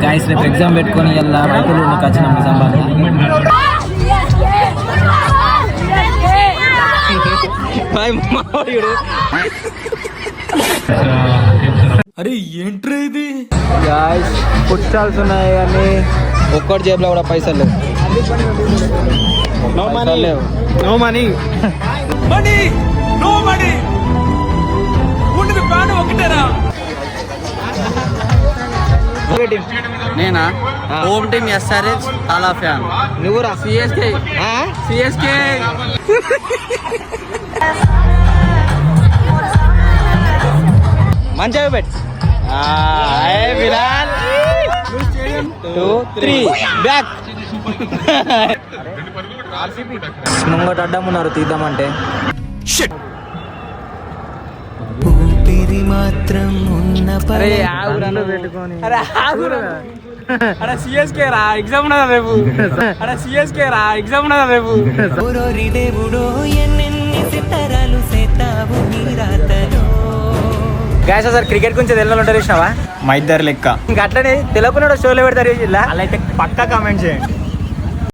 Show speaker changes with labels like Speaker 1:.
Speaker 1: Guys రేపు exam పెట్టుకొని ఇలా రైతులు వచ్చినాం నిజామాబాద్. అరే ఏంట్రా ఇది గాయస్, పుచ్చాల్సి ఉన్నాయి కానీ ఒక్కటి జేబులో కూడా పైసలు లేవు. నో మనీ
Speaker 2: నేనా హోమ్ టీమ్ ఎస్ఆర్హెచ్ చాలా ఫ్యాన్.
Speaker 1: నువ్వురా
Speaker 2: సిఎస్కే సిఎస్కే
Speaker 1: మంచిగా పెట్టు. 2, 3 బ్యాక్. ముంగట అడ్డం ఉన్నారు తీద్దామంటే.
Speaker 2: అరే సిఎస్కే రా ఎగ్జామ్ ఉన్నదా రేపు. అరే సిఎస్కే రా ఎగ్జామ్ ఉన్నదా రేపు.
Speaker 1: గాయస్ సార్ క్రికెట్ గురించి తెలియాలంటారు చూసినావా?
Speaker 2: మా ఇద్దరు లెక్క
Speaker 1: ఇంకా అట్లనే తెలియకుండా షోలో పెడతారు.
Speaker 2: అలా అయితే పక్కా కామెంట్ చేయండి.